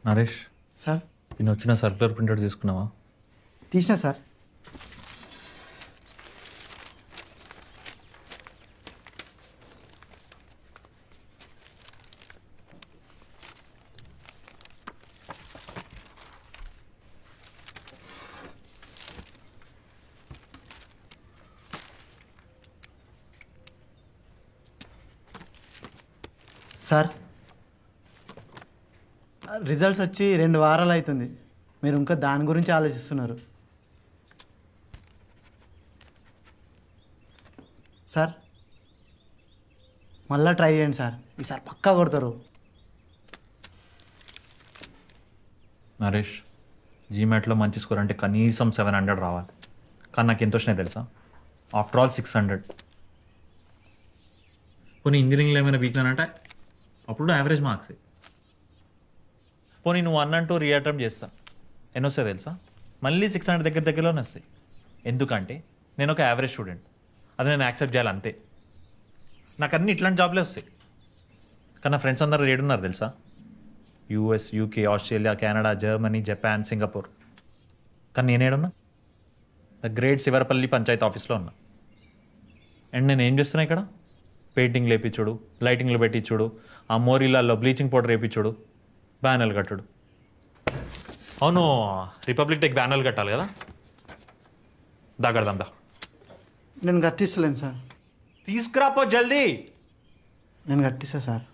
Naresh, sir నేను వచ్చిన circular printer తీసుకున్నావా? తీసిన సార్. సార్ రిజల్ట్స్ వచ్చి 2 వారాలు అవుతుంది. మీరు ఇంకా దాని గురించి ఆలోచిస్తున్నారు. సార్ మళ్ళీ ట్రై చేయండి సార్, ఈసారి పక్కా కొడతారు. నరేష్, జీమాట్లో మంచి స్కోర్ అంటే కనీసం 700 రావాలి. కానీ నాకు ఎంత వచ్చినాయి తెలుసా? After all 600. పోనీ ఇంజనీరింగ్లో ఏమైనా వీక్నానంటే అప్పుడు యావరేజ్ మార్క్సే. పోనీ నువ్వు 1 and 2 రీఅటెంప్ట్ చేస్తా, ఎన్ని వస్తాయి తెలుసా? మళ్ళీ 600 దగ్గరలోనే వస్తాయి. ఎందుకంటే నేను ఒక యావరేజ్ స్టూడెంట్, అది నేను యాక్సెప్ట్ చేయాలి అంతే. నాకు అన్ని ఇట్లాంటి జాబ్లే వస్తాయి. కానీ నా ఫ్రెండ్స్ అందరూ ఏడున్నారు తెలుసా? US, UK, Australia, Canada, Germany, Japan, Singapore. కానీ నేనేడున్నా? ద గ్రేట్ శివరపల్లి పంచాయతీ ఆఫీస్లో ఉన్నా. అండ్ నేను ఏం చేస్తున్నా ఇక్కడ? పెయింటింగ్ లేపించుడు, లైటింగ్లు పెట్టించుడు, ఆ మోరీలలో బ్లీచింగ్ పౌడర్ వేయించుడు, బ్యానర్లు కట్టుడు. అవును, రిపబ్లిక్ డేకి బ్యానర్లు కట్టాలి కదా? దాగడదాం దా. నేను కట్టిస్తలేను సార్. తీసుకురాపో జల్దీ. నేను కట్టిస్తా సార్.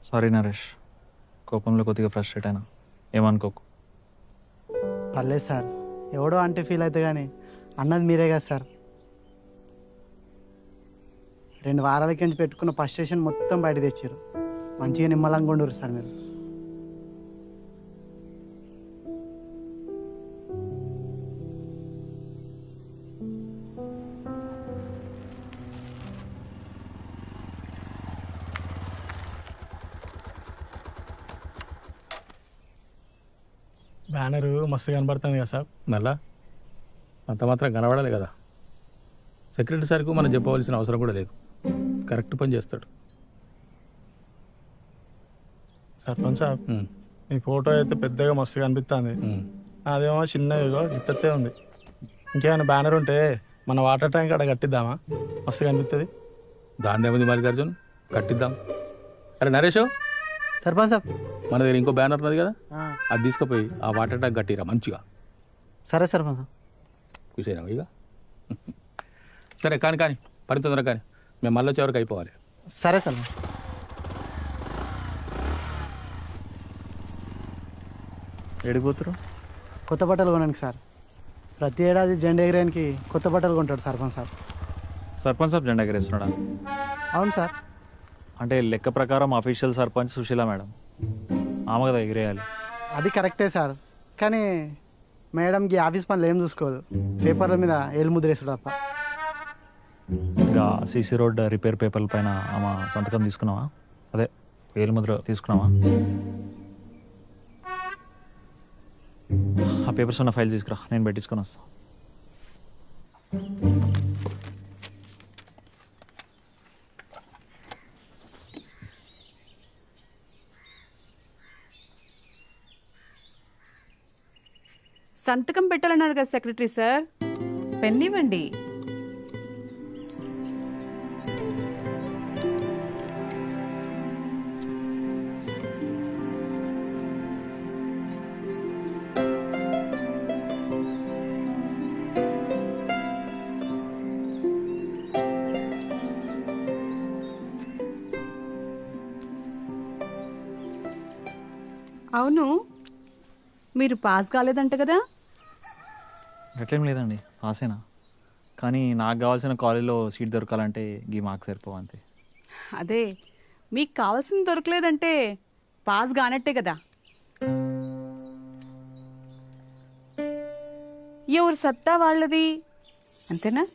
సారీ నరేష్, కోపంలో కొద్దిగా ఫ్రస్ట్రేట్ అయినా, ఏమనుకోకు. పర్లేదు సార్, ఎవడో అంటే ఫీల్ అవుతా కానీ అన్నది మీరే కదా సార్. 2 వారాలకి నుంచి పెట్టుకున్న ఫ్రస్ట్రేషన్ మొత్తం బయట తెచ్చారు. మంచిగా నిమ్మలంగా ఉండరు సార్ మీరు. బ్యానరు మస్తు కనబడుతుంది కదా సార్. మళ్ళా అంత మాత్రం కనబడాలి కదా. సెక్రటరీ సార్కు మనం చెప్పవలసిన అవసరం కూడా లేదు, కరెక్ట్ పని చేస్తాడు. సర్పంచ్ సార్, ఉమ్, మీ ఫోటో అయితే పెద్దగా మస్తు కనిపిస్తుంది. ఉమ్. అదేమో చిన్నగా గిత్తతే ఉంది. ఇంకేమైనా బ్యానర్ ఉంటే మన వాటర్ ట్యాంక్ అక్కడ కట్టిద్దామా? మస్తు కనిపిస్తుంది. దాందేముంది మల్లికార్జున్, కట్టిద్దాం. అరే నరేష్, సర్పంచ్ సార్. మన దగ్గర ఇంకో బ్యానర్ ఉన్నది కదా, ఆ, అది తీసుకుపోయి ఆ వాటర్ ట్యాంక్ కట్టిరా మంచిగా. సరే సర్పంచ్ సార్. చూసేనా ఇక? సరే కానీ కానీ పని తొందరగా కానీ, మేము మళ్ళీ వచ్చే వరకు అయిపోవాలి. సరే సార్. ఎడిపోతారు? కొత్త బట్టలు కొనండి సార్. ప్రతి ఏడాది జెండా ఎగరేయడానికి కొత్త బట్టలు కొంటాడు సర్పంచ్ సార్. సర్పంచ్ సాబ్ జెండా ఎగరేస్తున్నాడా? అవును సార్. అంటే లెక్క ప్రకారం అఫీషియల్ సర్పంచ్ సుశీల మేడం, ఆమె కదా ఎగిరేయాలి. అది కరెక్టే సార్, కానీ మేడంకి ఆఫీస్ పనులు ఏం చూసుకోదు, పేపర్ల మీద ఏలు ముద్రేసుడు తప్ప. ఇంకా సీసీ రోడ్ రిపేర్ పేపర్ల పైన ఆమె సంతకం తీసుకున్నావా? అదే వేలుముద్ర తీసుకున్నావా? ఆ పేపర్స్ ఉన్న ఫైల్ తీసుకురా, నేను పెట్టించుకొని వస్తా. సంతకం పెట్టాలన్నారు కదా సెక్రటరీ సార్, పెన్ ఇవ్వండి. అవును, మీరు పాస్ కాలేదంట కదా? ఎట్లేం లేదండి, పాసేనా. కానీ నాకు కావాల్సిన కాలేజీలో సీట్ దొరకాలంటే ఈ మార్క్స్ సరిపోవు అంతే. అదే, మీకు కావాల్సింది దొరకలేదంటే పాస్ కానట్టే కదా. ఎవరు సత్తా వాళ్ళది, అంతేనా?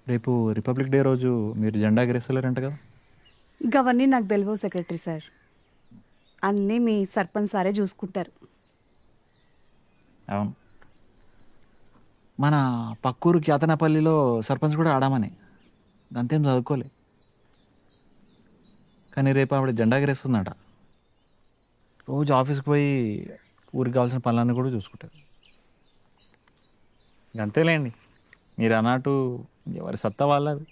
రేపు రిపబ్లిక్ డే రోజు మీరు జెండా ఎగరేస్తలేరంట కదా? గవన్నీ నాకు తెలియవు సెక్రటరీ సార్. అన్నీ మీ సర్పంచ్ సారే చూసుకుంటారు. అవును, మన పక్కూరు క్యాతనపల్లిలో సర్పంచ్ కూడా ఆడామని అంతేం చదువుకోలే, కానీ రేపు ఆవిడ జెండా ఎగరేస్తుందట. రోజు ఆఫీస్కి పోయి ఊరికి కావాల్సిన పనులన్నీ కూడా చూసుకుంటారు. అంతేలేండి, మీరు అన్నట్టు ఎవరి సత్తా వాళ్ళది.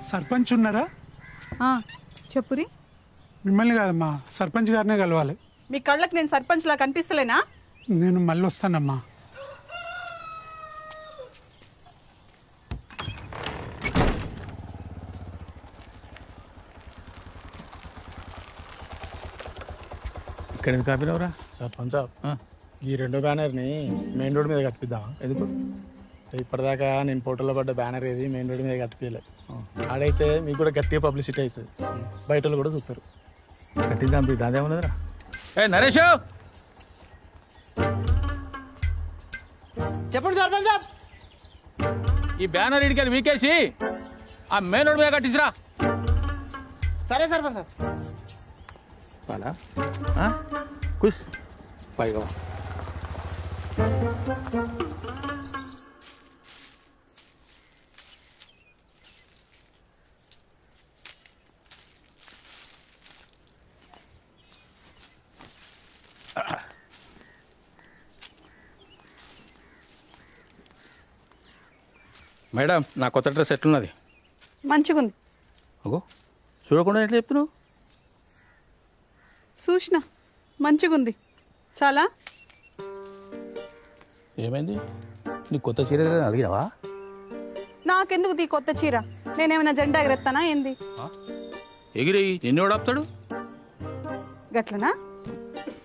సర్పంచ్ ఉన్నారా? ఆ, చెప్పురి. మిమ్మల్ని కాదమ్మా, సర్పంచ్ గారినే కలవాలి. మీ కళ్ళకి నేను సర్పంచ్లా కనిపిస్తలేనా? నేను మళ్ళీ వస్తానమ్మా. ఇక్కడ ఎందుకు ఆపినవరా? సర్పంచ్ సాబ్, ఈ రెండో బ్యానర్ని మెయిన్ రోడ్ మీద కట్టిద్దామా? ఎందుకు? ఇప్పటిదాకా నేను ఫోటోలో పడ్డ బ్యానర్ ఏది మెయిన్ రోడ్ మీద కట్టిపోయలేదు. ఆడైతే మీకు కూడా గట్టిగా పబ్లిసిటీ అవుతుంది, బయట వాళ్ళు కూడా చూస్తారు. కట్టిద్దాం, దాదే ఉన్నదిరా. ఏ నరేష్, చెప్పండి సర్పంచ్ సాబ్. ఈ బ్యానర్ ఇడికెళ్ళి వీకేసి ఆ మెయిన్ రోడ్ మీద కట్టించరా. సరే సర్పంచ్ సాబ్. చాలా కుష్ పైగా మేడం, నా కొత్త డ్రెస్ ఎట్లున్నది? మంచిగుంది. అగో, చూడకుండా ఎట్లా చెప్తున్నావు? చూసిన మంచిగుంది. చాలా. ఏమైంది? నీ కొత్త చీర అడిగినావా? నాకెందుకు తీ కొత్త చీర? నేనేమైనా జెండా ఎగరెత్తానా ఏంది? ఎగిరేయి, నిన్ను ఆపుతాడు? గట్లనా?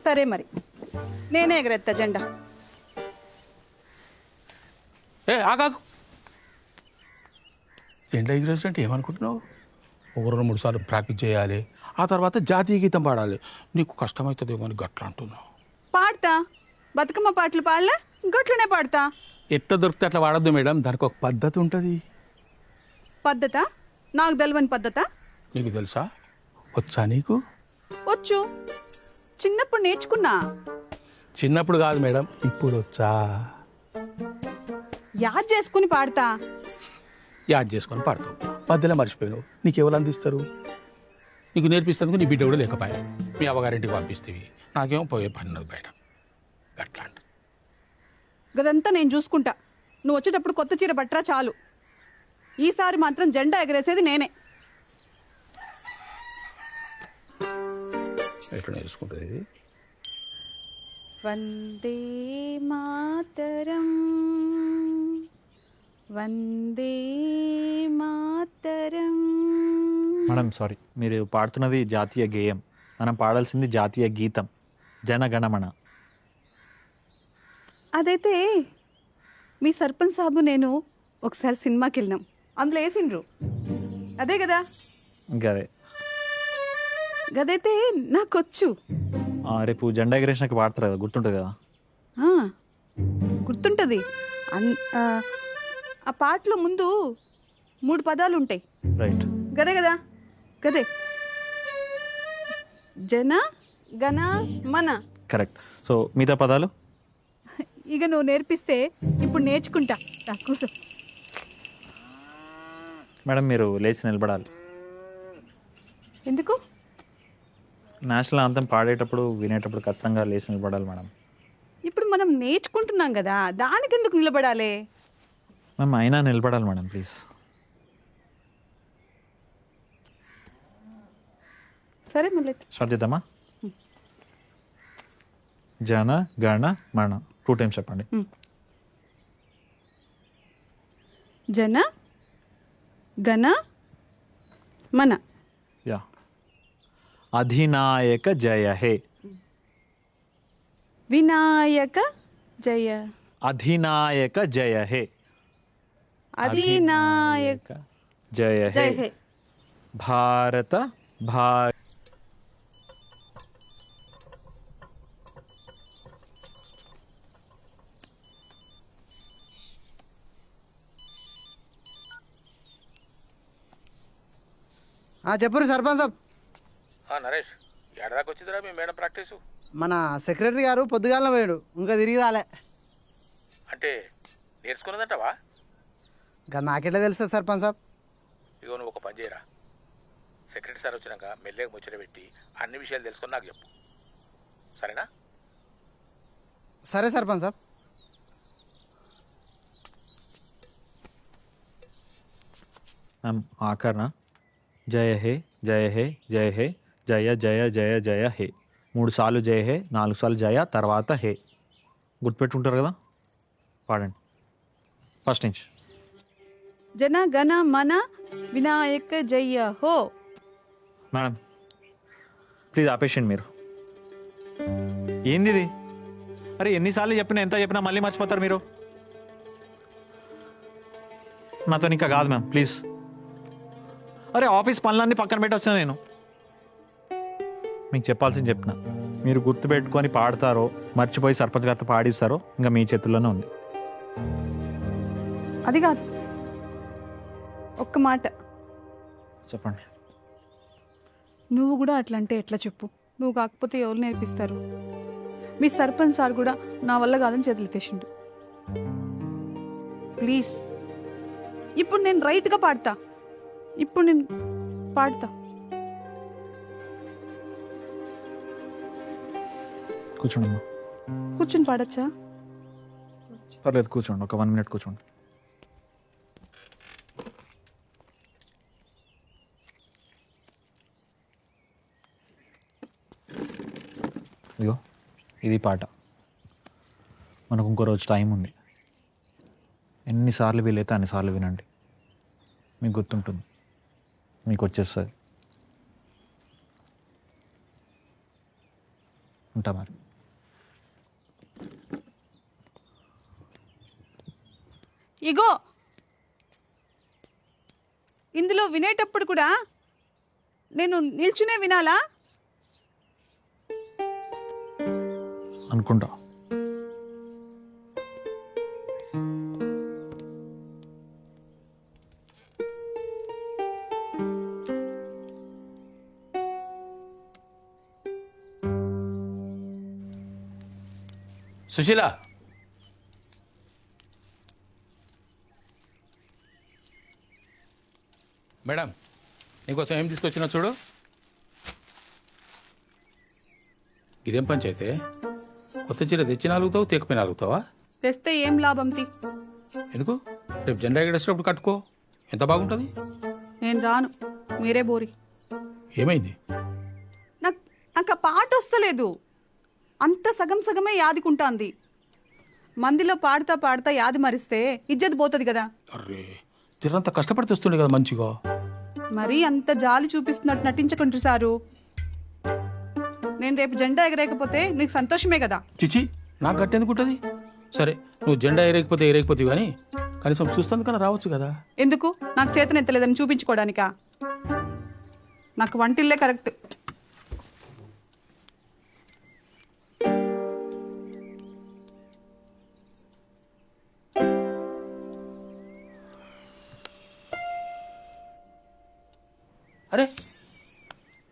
సరే మరి, నేనే ఎగరెత్తా జెండా. ఏ ఆగాకు, జెండా ఎగిరేసినట్టు ఏమనుకుంటున్నావు? ఒక 2-3 సార్లు ప్రాక్టీస్ చేయాలి, ఆ తర్వాత జాతీయ గీతం పాడాలి. నీకు కష్టమవుతుందేమో అని గట్ల అంటున్నావు. పాడతా, బతుకమ్మ పాటలు పాడలే, గట్లనే పాడతా. ఎట్లా దొరికితే అట్లా వాడద్దు మేడం, దానికి ఒక పద్ధతి ఉంటుంది. పద్ధత? నాకు తెలవని పద్ధత? నీకు తెలుసా? వచ్చా నీకు? వచ్చు, చిన్నప్పుడు నేర్చుకున్నా. చిన్నప్పుడు కాదు మేడం, ఇప్పుడు వచ్చా. యాద్ చేసుకుని పాడతా. యాద్ చేసుకొని పాడతావు, మధ్యలో మర్చిపోయావు. నీకు ఎవరు అందిస్తారు? నీకు నేర్పిస్తేందుకు నీ బిడ్డ కూడా లేకపోయా, మీ అవ్వగారింటికి పంపిస్తేవి. నాకేమో పోయే పని ఉన్నది బయట. అట్లా అంట. గదంతా నేను చూసుకుంటా. నువ్వు వచ్చేటప్పుడు కొత్త చీర బట్టరా చాలు. ఈసారి మాత్రం జెండా ఎగరేసేది నేనే. ఎట్లా నేర్చుకుంటుంది ఇది? వందే మాతరం, వందే మాతరం. మేడం సారీ, మీరు పాడుతున్నది జాతీయ గేయం, మనం పాడాల్సింది జాతీయ గీతం, జనగణమన. అదైతే మీ సర్పంచ్ సాబు నేను ఒకసారి సినిమాకి వెళ్ళినాం, అందులో వేసిండ్రు. అదే కదా? ఇంకదే. గదైతే నాకొచ్చు. రేపు జెండా ఎగరేసినాక పాడతారు కదా, గుర్తుంటుంది కదా? గుర్తుంటుంది. ఆ పాటలో ముందు 3 పదాలు ఉంటాయి. రైట్. గదే కదా? గదే. జన గణ మన. కరెక్ట్. సో మిగతా పదాలు ఇక నువ్వు నేర్పిస్తే ఇప్పుడు నేర్చుకుంటా. కూర్చో. మేడం మీరు లేచి నిలబడాలి. ఎందుకు? నేషనల్ ఆంథమ్ పాడేటప్పుడు వినేటప్పుడు ఖచ్చితంగా లేచి నిలబడాలి మేడం. ఇప్పుడు మనం నేర్చుకుంటున్నాం కదా, దానికి ఎందుకు నిలబడాలి? మ్యామ్ అయినా నిలబడాలి మేడం ప్లీజ్. సరే మళ్ళీ స్టార్ట్ చేద్దామా? జన గణ మన 2 times చెప్పండి. జన గణ మన. యా. అధినాయక జయ హే. వినాయక జయ. అధినాయక జయ హే. అధినాయక జయ జై హే హే. భారత భా చెప్పరు సర్పంచ్ సాబ్. నరేష్ ఏడాదాకా వచ్చిందిరా మీ మేడం ప్రాక్టీసు మన సెక్రటరీ గారు పొద్దుగాల పోయాడు, ఇంకా తిరిగి రాలే. అంటే నేర్చుకున్నదంటవా? ఇంకా నాకెట్లా తెలుస్తుంది సర్పంచ్ సాబ్? ఇగో నువ్వు ఒక పని చేయరా, సెక్రటరీ సార్ వచ్చినాక మెల్లగా ముచ్చట పెట్టి అన్ని విషయాలు తెలుసుకొని నాకు చెప్పు, సరేనా? సరే సర్పంచ్ సాబ్. ఆఖర్నా జయ హే జయ హే జయ హే జయ జయ జయ జయ హే 3 సార్లు జయ హే 4 సార్లు జయ తర్వాత హే గుర్తుపెట్టుకుంటారు కదా, పాడండి ఫస్ట్ నుంచి. జన గణ మన వినాయక జయ హో. మేడం ప్లీజ్ ఆపేషండి మీరు. ఏంది ఇది? అరే ఎన్నిసార్లు చెప్పినా ఎంత చెప్పినా మళ్ళీ మర్చిపోతారు మీరు. నాతో ఇంకా కాదు మ్యామ్ ప్లీజ్. అరే ఆఫీస్ పనులన్నీ పక్కన పెట్టి వచ్చిన నేను. మీకు చెప్పాల్సింది చెప్పిన, మీరు గుర్తుపెట్టుకొని పాడతారో మర్చిపోయి సర్పంచ్ గారితో పాడిస్తారో ఇంకా మీ చేతుల్లోనే ఉంది. అది కాదు, ఒక్క మాట. చెప్పండి. నువ్వు కూడా అట్లా అంటే ఎట్లా చెప్పు? నువ్వు కాకపోతే ఎవరు నేర్పిస్తారు? మీ సర్పంచ్ సార్ కూడా నా వల్ల కాదని చేతులు ఎత్తేసిండు. ప్లీజ్, ఇప్పుడు నేను రైట్గా పాడతా. ఇప్పుడు నేను పాడతా. కూర్చోండి అమ్మా. కూర్చొని పాడచ్చా? పర్లేదు కూర్చోండి, ఒక 1 మినిట్ కూర్చోండి. ఇదిగో ఇది పాట. మనకు ఇంకో రోజు టైం ఉంది. ఎన్నిసార్లు వీలైతే అన్నిసార్లు వినండి, మీకు గుర్తుంటుంది, మీకు వచ్చేస్తుంది. ఉంటా మరి. ఇగో ఇందులో వినేటప్పుడు కూడా నేను నిల్చునే వినాలా? అనుకుంటా. సుశీల, మేడం నీకోసం ఏం తీసుకొచ్చినా చూడు. ఇదేం పంచైతే? కొత్త చీర తెచ్చిన అలుగుతావు, తేకపోయినా అలుగుతావా? తెస్తే ఏం లాభం తీ? ఎందుకు? రేపు జెండా ఎగరేసినప్పుడు కట్టుకో, ఎంత బాగుంటుంది. నేను రాను, మీరే బోరి. ఏమైంది? నాకు నాకు ఆ పాట వస్తలేదు. అంత సగం సగమే యాదికుంటాంది. మందిలో పాడుతా పాడుతా యాది మరిస్తే ఇజ్జత్ పోతుంది కదా. అర్రే జరంతా కష్టపడి తెస్తుండే కదా మంచిగా. మరీ అంత జాలి చూపిస్తున్నట్టు నటించకుండ్రి సారు. నేను రేపు జెండా ఎగరేయకపోతే నీకు సంతోషమే కదా. చిచి, నాకు గట్టెందుకు ఉంటుంది? సరే నువ్వు జెండా ఎరేకపోతే కానీ కనీసం చూస్తాను కన్నా రావచ్చు కదా. ఎందుకు? నాకు చేతనెత్తలేదని చూపించుకోవడానికా? నాకు వంటిల్లే కరెక్ట్. అరే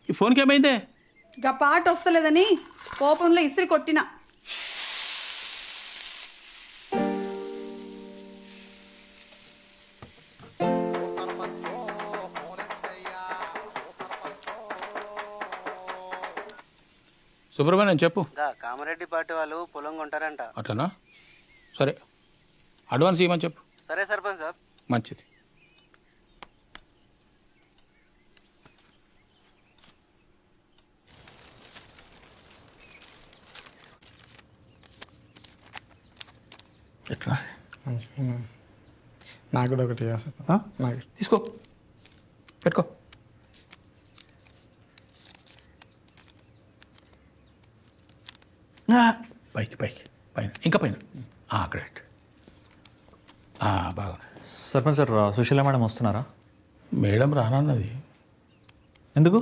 ఈ ఫోన్కి ఏమైందే? గా పాట వస్తలేదని కోపంలో ఇసిరి కొట్టిన. సుబ్రహ్మణ్యం చెప్పు. కామారెడ్డి పార్టీ వాళ్ళు పొలం కొంటారంట. అట్లనా? సరే అడ్వాన్స్ ఇవ్వమని చెప్పు. సరే సర్పంచ్ సాబ్. మంచిది. ఎట్లా? నాకు కూడా ఒకటి సార్. నాకు తీసుకో, పెట్టుకో. పైకి పైకి పైన ఇంకా పైన. గ్రేట్, బాగా. సర్పంచ్ సార్ సుశీల మేడం వస్తున్నారా? మేడం రానన్నది. ఎందుకు?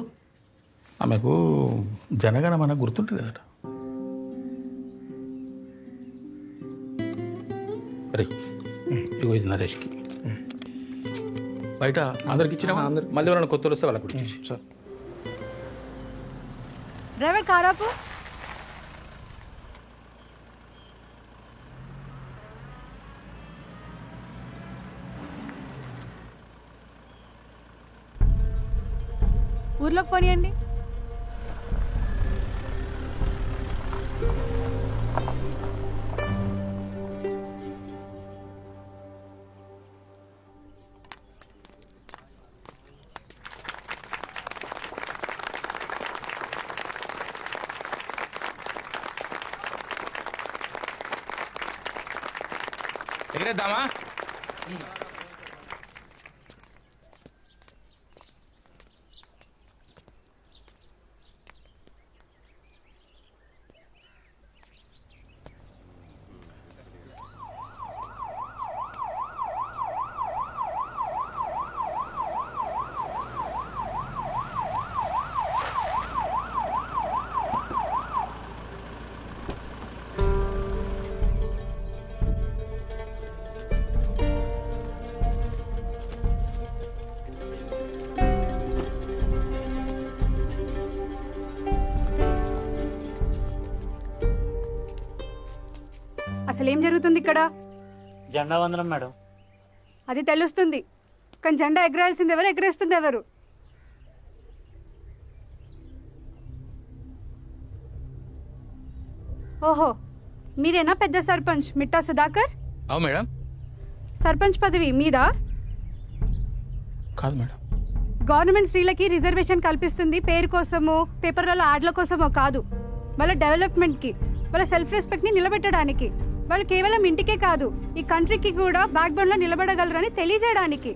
ఆమెకు జనగణమన గుర్తుంటుంది అసలు. అరే ఇగో ఇది నరేష్కి. బయట అందరికి ఇచ్చిన మళ్ళీ ఎవరైనా కొత్తలు వస్తే వాళ్ళకి ఇచ్చేసి. సార్ డ్రైవర్ కారాపు. ఊర్లోకి పోనీయండి. ఎగిరేద్దామా? అసలు ఏం జరుగుతుంది ఇక్కడ? జెండా వందనం మేడం. అది తెలుస్తుంది, కానీ జెండా ఎగరేయాల్సింది ఎవరు, ఎగరేస్తుంది ఎవరు? ఓహో, మీరేనా పెద్ద సర్పంచ్ మిట్టా సుధాకర్? అవు మేడం. సర్పంచ్ పదవి మీదా? కాదు మేడం. గవర్నమెంట్ స్త్రీలకి రిజర్వేషన్ కల్పిస్తుంది పేరు కోసమో పేపర్లలో యాడ్ల కోసమో కాదు, వాళ్ళ డెవలప్మెంట్కి, వాళ్ళ సెల్ఫ్ రెస్పెక్ట్ని నిలబెట్టడానికి. వాళ్ళు కేవలం ఇంటికే కాదు, ఈ కంట్రీకి కూడా బ్యాక్ బోన్లో నిలబడగలరని తెలియజేయడానికి.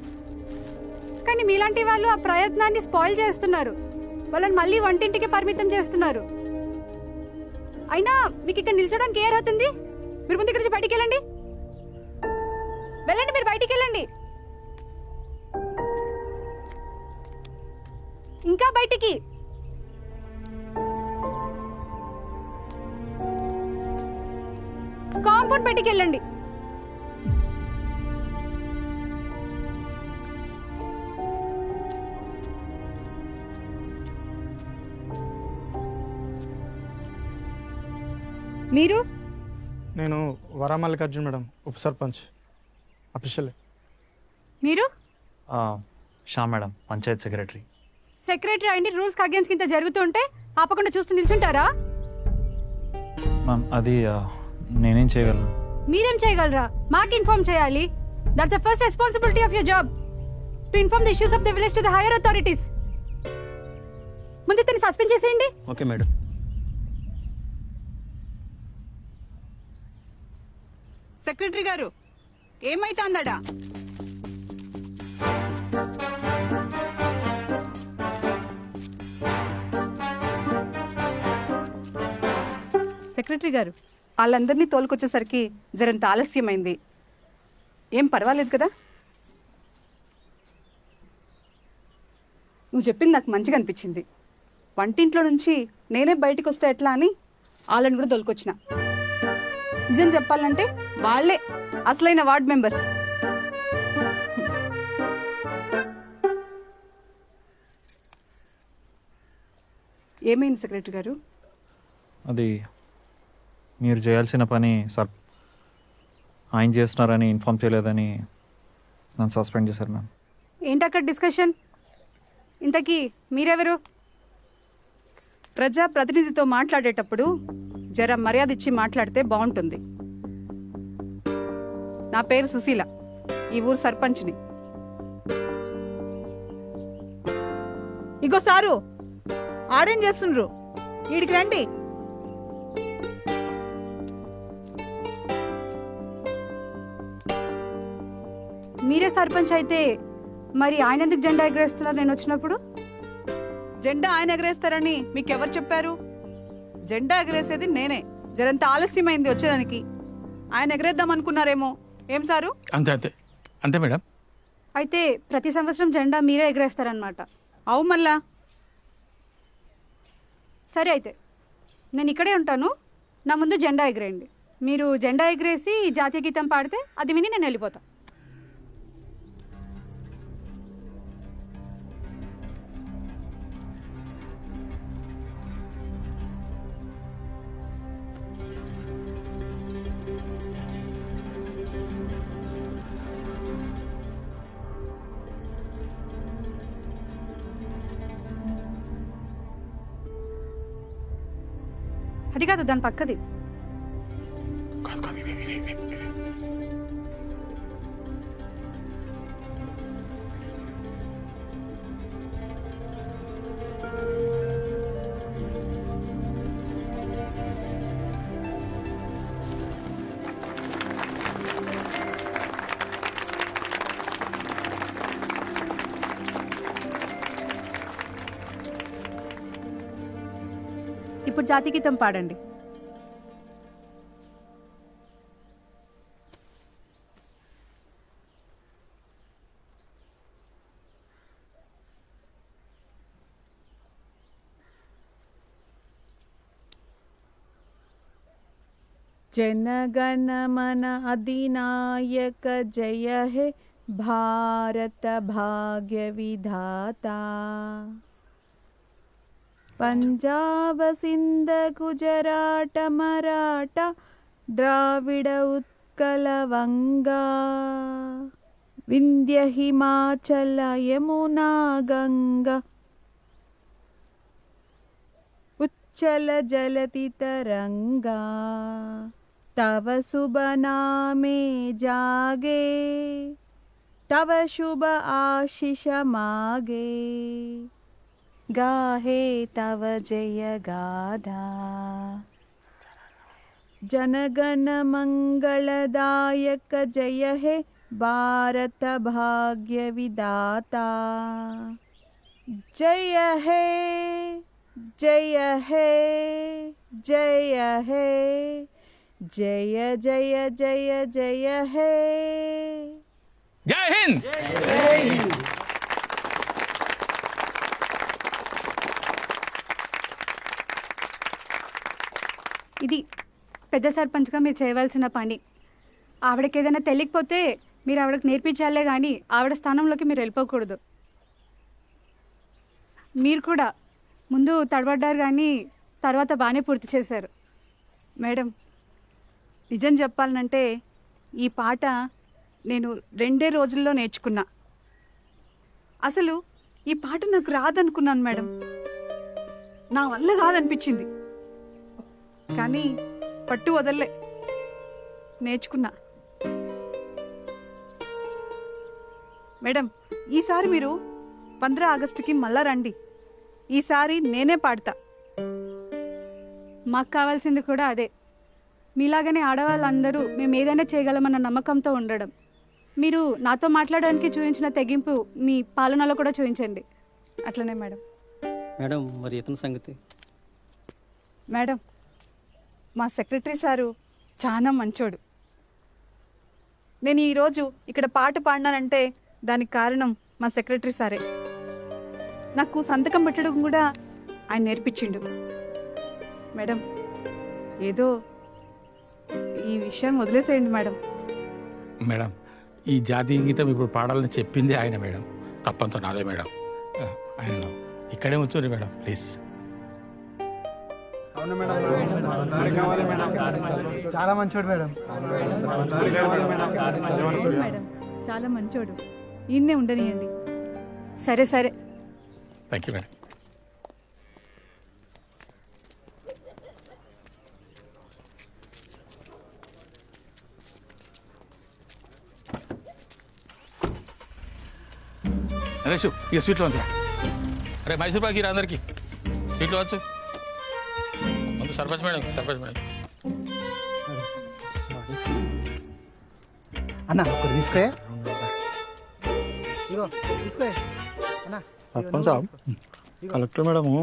కానీ మీలాంటి వాళ్ళు ఆ ప్రయత్నాన్ని స్పాయిల్ చేస్తున్నారు, వాళ్ళని మళ్ళీ వంటింటికి పరిమితం చేస్తున్నారు. అయినా మీకు ఇక్కడ నిల్చోడానికి ఏ అర్హత ఉంది? మీరు ముందు ఇక్కడ నుంచి బయటికి వెళ్ళండి. వెళ్ళండి, మీరు బయటికి వెళ్ళండి. ఇంకా బయటికి. కాంపౌండ్ బయటికి వెళ్ళండి. మీరు? నేను వరామల్లికార్జున్ మేడం, ఉప సర్పంచ్ అఫీషియల్. మీరు? Shyam madam, Panchayat secretary. Secretary అయింది రూల్స్ అగేన్స్ కింద జరుగుతుంటే ఆపకుండా చూస్తూ నిల్చుంటారా? మ్యామ్ అది నేనేం చేయగలను? మీరేం చేయగలరా? మాకు ఇన్ఫార్మ్ చేయాలి. That's the first responsibility of your job, to inform the issues of the village to the higher authorities. ముందు ఇతన్ని సస్పెండ్ చేసేయండి. Okay madam. సెక్రటరీ గారు ఏమైతుందడా? సెక్రటరీ గారు, వాళ్ళందరినీ తోలుకొచ్చేసరికి జరంత ఆలస్యమైంది. ఏం పర్వాలేదు కదా? నువ్వు చెప్పింది నాకు మంచిగా అనిపించింది. వంటింట్లో నుంచి నేనే బయటికి వస్తే ఎట్లా అని వాళ్ళని కూడా తోలుకొచ్చిన. నిజం చెప్పాలంటే వాళ్ళే అసలైన వార్డ్ మెంబర్స్. ఏమైంది సెక్రటరీ గారు? అది మీరు చేయాల్సిన పని సార్ ఆయన చేస్తున్నారని ఇన్ఫామ్ చేయలేదని నన్ను సస్పెండ్ చేశారు మ్యామ్. ఏంటి అక్కడ డిస్కషన్? ఇంతకీ మీరెవరు? ప్రజా ప్రతినిధితో మాట్లాడేటప్పుడు జర మర్యాద ఇచ్చి మాట్లాడితే బాగుంటుంది. నా పేరు సుశీల, ఈ ఊరు సర్పంచ్ని. ఇగో సారు, ఆడేం చేస్తుండ్రు? ఈడికి రండి. మీరే సర్పంచ్ అయితే మరి ఆయన ఎందుకు జెండా ఎగరేస్తున్నారు నేను వచ్చినప్పుడు? జెండా ఆయన ఎగరేస్తారని మీకెవరు చెప్పారు? జెండా ఎగరేసేది నేనే. జరంత ఆలస్యమైంది వచ్చేదానికి. ఆయన ఎగరేద్దాం అనుకున్నారేమో. ఏం సారు? అంతే అంతే అంతే మేడం. అయితే ప్రతి సంవత్సరం జెండా మీరే ఎగరేస్తారనమాట. అవు మళ్ళా సరే అయితే నేను ఇక్కడే ఉంటాను, నా ముందు జెండా ఎగరేయండి. మీరు జెండా ఎగరేసి జాతీయ గీతం పాడితే అది విని నేను వెళ్ళిపోతాను. అది కాదు, దాని పక్కది. కాదు కాదు, ఇదే. ఇప్పుడు జాతీయ గీతం పాడండి. जनगण मन अधिनायक जय हे भारत भाग्य विधाता पंजाब सिंध गुजरात मराठा द्राविड उत्कल वंगा विंध्य हिमाचल यमुना गंगा उच्चल जलति तरंगा तव शुभ नामे जागे तव शुभ आशीष मागे गाहे तव जय गाधा जनगण मंगलदायक जय हे भारत भाग्य विधाता जय हे जय हे जय हे जय जय जय जय हे జై హింద్. ఇది పెద్ద సర్పంచ్గా మీరు చేయవలసిన పని. ఆవిడకి ఏదైనా తెలియకపోతే మీరు ఆవిడకి నేర్పించాలే కానీ ఆవిడ స్థానంలోకి మీరు వెళ్ళిపోకూడదు. మీరు కూడా ముందు తడబడ్డారు కానీ తర్వాత బాగానే పూర్తి చేశారు. మేడం, నిజం చెప్పాలంటే ఈ పాట నేను 2 రోజుల్లో నేర్చుకున్నా. అసలు ఈ పాట నాకు రాదనుకున్నాను మేడం, నా వల్ల కాదనిపించింది. కానీ పట్టు వదల్లే, నేర్చుకున్నా. మేడం, ఈసారి మీరు 15 ఆగస్టుకి మళ్ళా రండి. ఈసారి నేనే పాడతా. మాకు కావాల్సింది కూడా అదే. మీలాగనే ఆడవాళ్ళందరూ మేము ఏదైనా చేయగలమన్న నమ్మకంతో ఉండడం. మీరు నాతో మాట్లాడడానికి చూపించిన తెగింపు మీ పాలనలో కూడా చూపించండి. అట్లనే మేడం. మేడం మరి ఇతని సంగతి? మేడం, మా సెక్రటరీ సారు చాలా మంచోడు. నేను ఈరోజు ఇక్కడ పాట పాడినానంటే దానికి కారణం మా సెక్రటరీ సారే. నాకు సంతకం పెట్టడం కూడా ఆయన నేర్పించిండు. మేడం, ఏదో ఈ విషయం వదిలేసేయండి మేడం. మేడం, ఈ జాతీయ గీతం ఇప్పుడు పాడాలని చెప్పింది ఆయన మేడం. తప్పంతో నాదే మేడం. ఆయన ఇక్కడే ఉంచండి మేడం, ప్లీజ్. చాలా మంచోడు మేడం. మేడం చాలా మంచోడు, ఈయన్నే ఉండనియండి. సరే సరే. Thank you madam. నరేష్, ఇక స్వీట్లో వంచరా. అరే మైసూర్ పాకి రా అందరికి. స్వీట్లో వచ్చు. ముందు సర్పంచ్ మేడం. అన్న ఒకటి తీసుకో. ఇగో తీసుకో అన్న. సర్పంచ్ కలెక్టర్ మేడము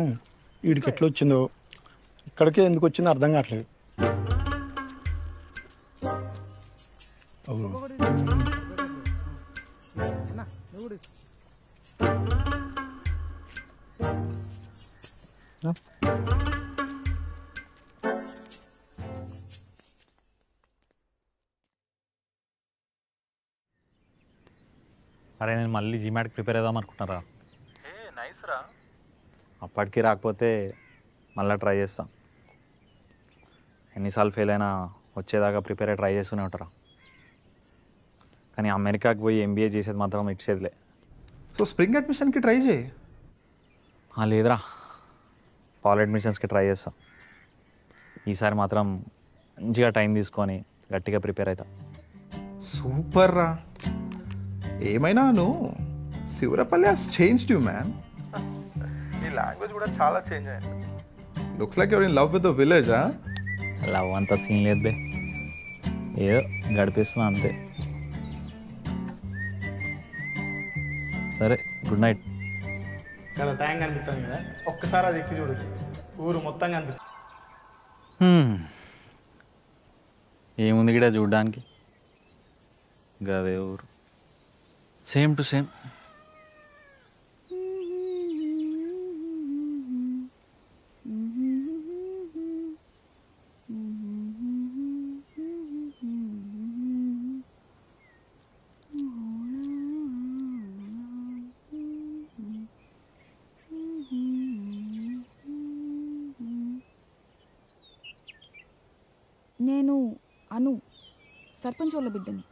వీడికి ఎట్లా వచ్చిందో ఇక్కడికే ఎందుకు వచ్చిందో అర్థం కావట్లేదు. అన్న అరే నేను మళ్ళీ జీమాట్కి ప్రిపేర్ అవుదాం అనుకుంటున్నారా అప్పటికి రాకపోతే మళ్ళీ ట్రై చేస్తాం. ఎన్నిసార్లు ఫెయిల్ అయినా వచ్చేదాకా ప్రిపేర్ అయ్యి ట్రై చేస్తూనే ఉంటారా. కానీ అమెరికాకి పోయి ఎంబీఏ చేసేది మాత్రం ఇచ్చేదిలే. సో స్ప్రింగ్ అడ్మిషన్కి ట్రై చేయి. లేదురా, ఫాల్ అడ్మిషన్స్కి ట్రై చేస్తాం. ఈసారి మాత్రం మంచిగా టైం తీసుకొని గట్టిగా ప్రిపేర్ అవుతా. సూపర్ రా. ఏమైనా నువ్వు Sivarapalli has changed you man. నీ లాంగ్వేజ్ కూడా చాలా చేంజ్ అయింది. Looks like your in love with the village. Love అంతా సీన్ లేదు బే, ఏదో గడిపిస్తున్నా అంతే. సరే, గుడ్ నైట్. చాలా ట్యాంక్ అనిపిస్తుంది కదా, ఒక్కసారి అది ఎక్కి చూడు, ఊరు మొత్తం కనిపిస్తుంది. ఏముంది గిడ చూడ్డానికి, గదే ఊరు, సేమ్ టు సేమ్. నేను అను, సర్పంచ్ వాళ్ళ బిడ్డని.